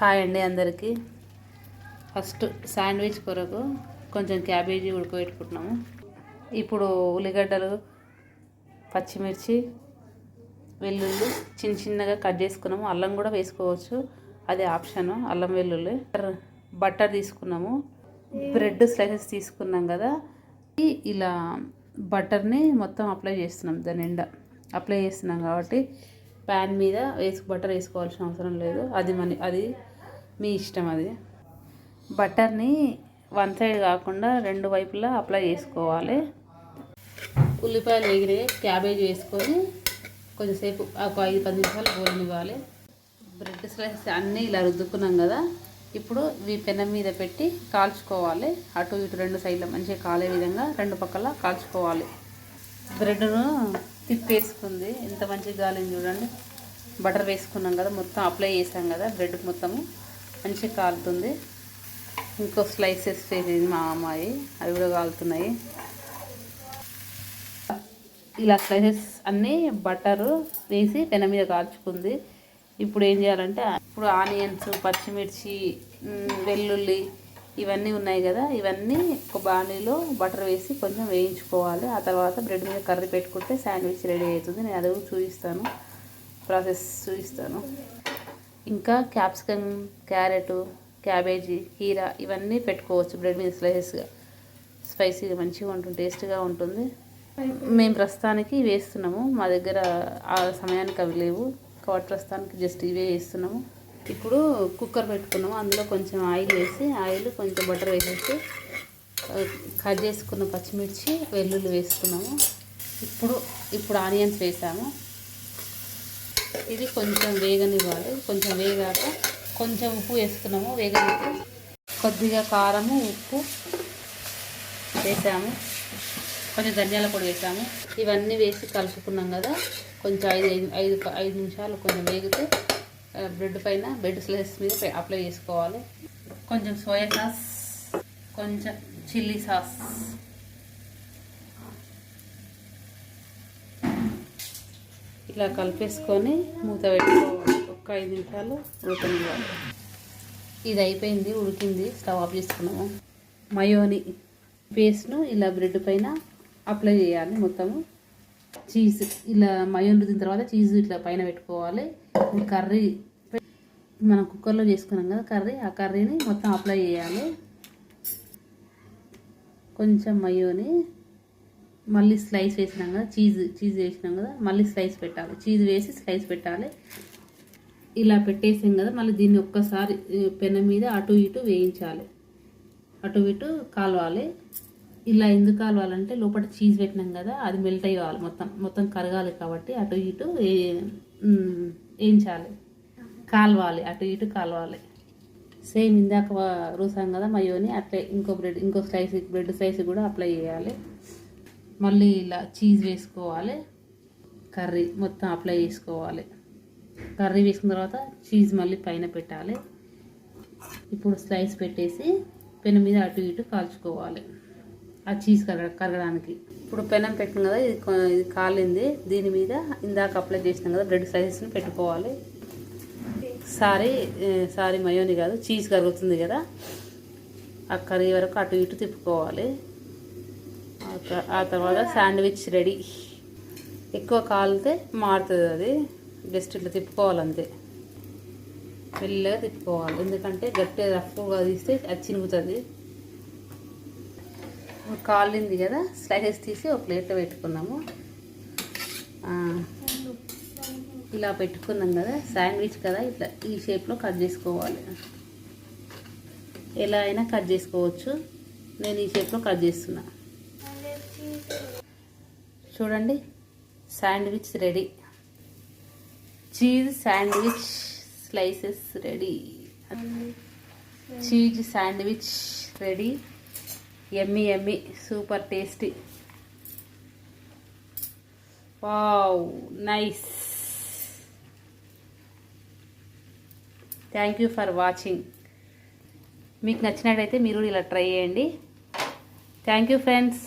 Hi అండి అందరికీ. First sandwich కొరకు కొంచెం క్యాబేజీ ఉడకబెట్టుకుంటున్నాము. ఇప్పుడు ఉల్లిగడ్డలు, పచ్చిమిర్చి, వెల్లుల్లి చిన్న చిన్నగా కట్ చేసుకున్నాము. అల్లం కూడా వేసుకోవచ్చు, అది ఆప్షన్. అల్లం వెల్లుల్లి, బటర్ తీసుకున్నాము. బ్రెడ్ స్లైసెస్ తీసుకున్నాం కదా, ఇలా బటర్ని మొత్తం అప్లై చేస్తున్నాం. దాని నిండా అప్లై చేస్తున్నాం కాబట్టి ప్యాన్ మీద బటర్ వేసుకోవాల్సిన అవసరం లేదు. అది మీ ఇష్టం. అది బటర్ని వన్ సైడ్ కాకుండా రెండు వైపులా అప్లై చేసుకోవాలి. ఉల్లిపాయలు వేగిరే క్యాబేజ్ వేసుకొని కొంచెంసేపు ఒక 5-10 నిమిషాలు గోలనివ్వాలి. బ్రెడ్ స్లైసెస్ అన్నీ ఇలా రుద్దుకున్నాం కదా, ఇప్పుడు ఇవి పెనం మీద పెట్టి కాల్చుకోవాలి. అటు ఇటు రెండు సైడ్ల మంచిగా కాలే విధంగా రెండు పక్కల కాల్చుకోవాలి. బ్రెడ్ను తిప్పేసుకుంది, ఎంత మంచిగా గాలింది చూడండి. బటర్ వేసుకున్నాం కదా, మొత్తం అప్లై చేసాం కదా, బ్రెడ్కి మొత్తము మంచిగా కాలుతుంది. ఇంకో స్లైసెస్ వేసింది మా అమ్మాయి, అవి కూడా కాలుతున్నాయి. ఇలా స్లైసెస్ అన్నీ బటరు వేసి పెనం మీద కాల్చుకుంది. ఇప్పుడు ఏం చేయాలంటే, ఇప్పుడు ఆనియన్స్, పచ్చిమిర్చి, వెల్లుల్లి ఇవన్నీ ఉన్నాయి కదా, ఇవన్నీ ఒక బాణీలో బటర్ వేసి కొంచెం వేయించుకోవాలి. ఆ తర్వాత బ్రెడ్ మీద కర్రీ పెట్టుకుంటే శాండ్విచ్ రెడీ అవుతుంది. నేను అది చూపిస్తాను, ప్రాసెస్ చూపిస్తాను. ఇంకా క్యాప్సికమ్, క్యారెట్, క్యాబేజీ, కీరా ఇవన్నీ పెట్టుకోవచ్చు బ్రెడ్ మీద స్లైసెస్గా. స్పైసీగా మంచిగా ఉంటుంది, టేస్ట్గా ఉంటుంది. మేము ప్రస్తుతానికి వేస్తున్నాము, మా దగ్గర ఆ సమయానికి అవి లేవు కాబట్టి ప్రస్తుతానికి జస్ట్ ఇవే వేస్తున్నాము. ఇప్పుడు కుక్కర్ పెట్టుకున్నాము, అందులో కొంచెం ఆయిల్ వేసి, ఆయిల్ కొంచెం బటర్ వేసేసి కట్ చేసుకున్న పచ్చిమిర్చి, వెల్లుల్లి వేసుకున్నాము. ఇప్పుడు ఆనియన్స్ వేసాము. ఇది కొంచెం వేగనివ్వాలి. కొంచెం వేగాక కొంచెం ఉప్పు వేసుకున్నాము. వేగనికి కొద్దిగా కారము, ఉప్పు వేసాము, కొంచెం ధనియాల పొడి వేసాము. ఇవన్నీ వేసి కలుపుకున్నాం కదా, కొంచెం 5 నిమిషాలు కొంచెం వేగితే బ్రెడ్ పైన బ్రెడ్ స్లైస్ మీద అప్లై చేసుకోవాలి. కొంచెం సోయా సాస్, కొంచెం చిల్లీ సాస్, ఇలా కలిపేసుకొని మూత పెట్టుకోవాలి. ఒక 5 నిమిషాలు ఉడకనివ్వాలి. ఇది అయిపోయింది, ఉడికింది. స్టవ్ ఆఫ్ చేసుకున్నాము. మయోని పేస్ట్ను ఇలా బ్రెడ్ పైన అప్లై చేయాలి మొత్తము. చీజ్ ఇలా మయోని రుద్దిన తర్వాత చీజ్ ఇట్లా పైన పెట్టుకోవాలి. కర్రీ మనం కుక్కర్లో చేసుకున్నాం కదా కర్రీ, ఆ కర్రీని మొత్తం అప్లై చేయాలి. కొంచెం మయోని, మళ్ళీ స్లైస్ వేసినాం కదా, చీజ్ వేసినాం కదా, మళ్ళీ స్లైస్ పెట్టాలి. చీజ్ వేసి స్లైస్ పెట్టాలి. ఇలా పెట్టేసాం కదా, మళ్ళీ దీన్ని ఒక్కసారి పెనం మీద అటు ఇటు వేయించాలి, అటు ఇటు కాలవాలి. ఇలా ఎందుకు కాలవాలంటే లోపల చీజ్ పెట్టినాం కదా, అది మెల్ట్ అయ్యాలి, మొత్తం కరగాలి కాబట్టి అటు ఇటు వేయించాలి, కాలవాలి, అటు ఇటు కాలవాలి. సేమ్ ఇందాక రూసాం కదా మయోని, అట్లే ఇంకో బ్రెడ్ స్లైస్ కూడా అప్లై చేయాలి. మళ్ళీ ఇలా చీజ్ వేసుకోవాలి, కర్రీ మొత్తం అప్లై చేసుకోవాలి. కర్రీ వేసుకున్న తర్వాత చీజ్ మళ్ళీ పైన పెట్టాలి. ఇప్పుడు స్లైస్ పెట్టేసి పెనం మీద అటు ఇటు కాల్చుకోవాలి, ఆ చీజ్ కరగడానికి. ఇప్పుడు పెనం పెట్టిన కదా, ఇది కాలింది. దీని మీద ఇందాక అప్లై చేసినాం కదా బ్రెడ్ స్లైసెస్ని పెట్టుకోవాలి. సారీ మయోని కాదు, చీజ్ కరుగుతుంది కదా, ఆ కర్రీ వరకు అటు ఇటు తిప్పుకోవాలి. ఆ తర్వాత శాండ్విచ్ రెడీ. ఎక్కువ కాలితే మారుతుంది, అది జస్ట్ ఇట్లా తిప్పుకోవాలంతే, మెల్లగా తిప్పుకోవాలి. ఎందుకంటే గట్టిగా రఫ్గా తీస్తే అది చినుగుతుంది. కాలింది కదా, స్లైసెస్ తీసి ఒక ప్లేట్లో పెట్టుకున్నాము. ఇలా పెట్టుకున్నాం కదా, శాండ్విచ్ కదా, ఇట్లా ఈ షేప్లో కట్ చేసుకోవాలి. ఎలా అయినా కట్ చేసుకోవచ్చు, నేను ఈ షేప్లో కట్ చేస్తున్నా. చూడండి, sandwich ready. Cheese sandwich slices ready. Cheese sandwich ready. Yummy yummy, super tasty. Wow, nice. Thank you for watching. మీకు నచ్చినట్టయితే మీరు ఇలా ట్రై చేయండి. Thank you friends.